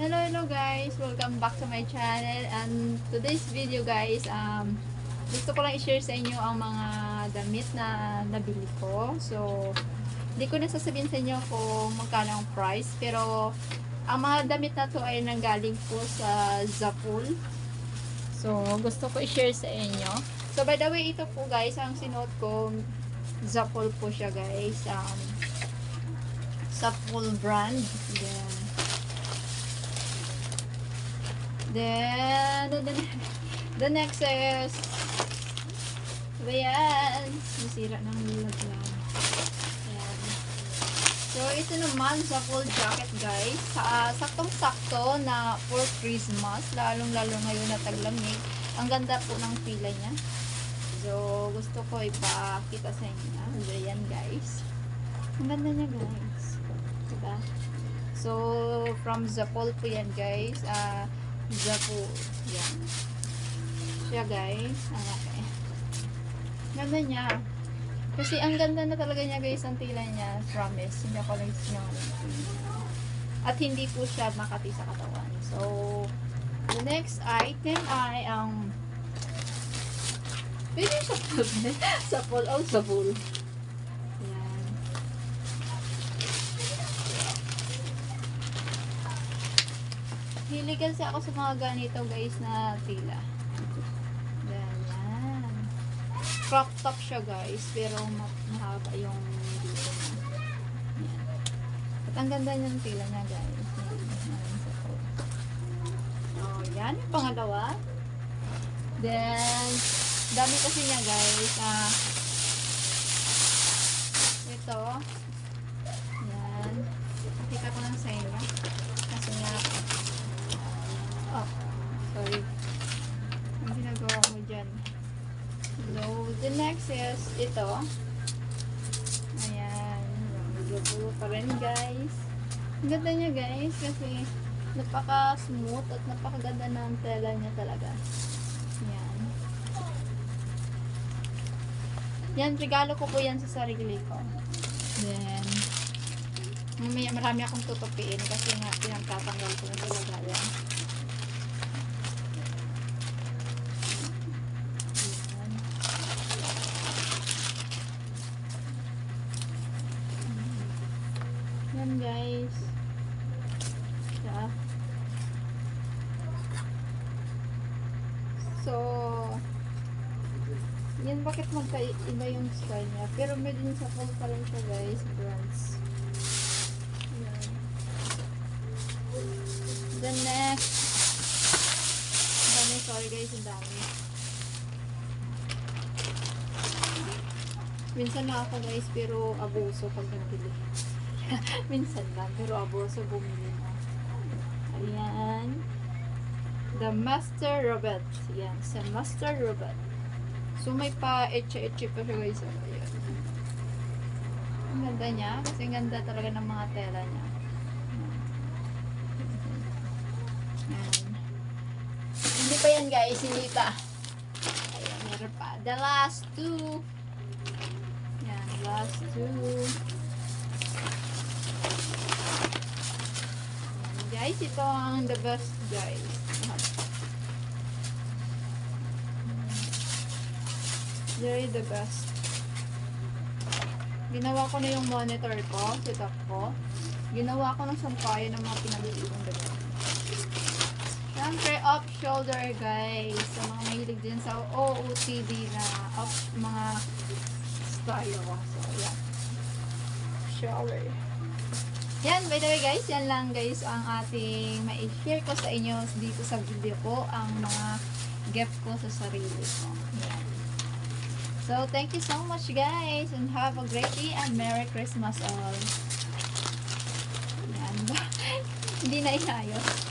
Hello guys, welcome back to my channel. And today's video guys, gusto ko lang i-share sa inyo ang mga damit na nabili ko. So hindi ko na sasabihin sa inyo kung magkano ang price, pero ang mga damit na to ay nanggaling po sa Zaful. So gusto ko i-share sa inyo. So by the way, ito po guys, ang sinuot ko, Zaful po siya guys. Zaful brand. Then the next is ayan, nasira ng lagyan. Ayan. So ito naman sa full jacket guys, saktong-sakto na for Christmas, lalong-lalo ngayon na taglamig. Ang ganda po ng pila niya. So gusto ko ipakita sa inyo. Ayan guys, ang ganda niya guys, diba? So from Zaful po yan guys. Zaful. Yan. Siya guys. Okay. Ganda niya. Kasi ang ganda na talaga niya guys, ang tila niya. Promise. Hindi ako lang sinungaling. At hindi po siya makati sa katawan. So, the next item ay ang pwede yung Zaful. Zaful. Oh, Zaful. Yan. Hilig kasi ako sa mga ganito guys na tila. Ganyan. Crop top siya guys, pero mahaba yung dito na. Yan. At ang ganda niyang tila niya guys. So, yan yung pangalawa. Then, dami kasi niya guys. Ito. Yan. Pakita ko lang sa inyo. Kasi nga, oh, sorry. Ang ginagawa mo dyan. So, the next is ito. Ayan. Medyo pa rin guys. Ang ganda niya guys kasi napaka-smooth at napakaganda ng tela niya talaga. Ayan. Yan, regalo ko po yan sa sarili ko. Then, mamaya marami akong tutupiin kasi nga pinagtatanggal ko na talaga yan. Yan guys. Yeah. So, yan bakit magkaiba yung style niya. Pero made in Zaful pa rin siya guys. Brands. Yan. The next. Dami, sorry guys, ang dami. Minsan na ako guys, pero abuso pag nagbili. Minsan lang, pero abuso bumili na. Ayan. The Master Robot. Ayan, sa Master Robot. So, may pa-etche-etche pa siya guys. Ayan. Ang ganda niya. Kasi ang ganda talaga ng mga tela niya. Ayan. Hindi pa yan guys, hindi pa. Ayan, meron pa. The last two. Ayan, last two. Guys, ito ang the best guys. Very the best. Ginawa ko na yung monitor ko, setup ko. Ginawa ko ng sampayan ng mga pinabili kong damit. Siyempre, off shoulder guys. Sa mga mahilig din sa OOTD na off mga style ko. So, yeah. Shoulder. Yan, by the way guys, yan lang guys ang ating ma-share ko sa inyo dito sa video ko, ang mga gift ko sa sarili ko. Yan. So, thank you so much guys and have a great day and Merry Christmas all. Yan. Hindi na inayos.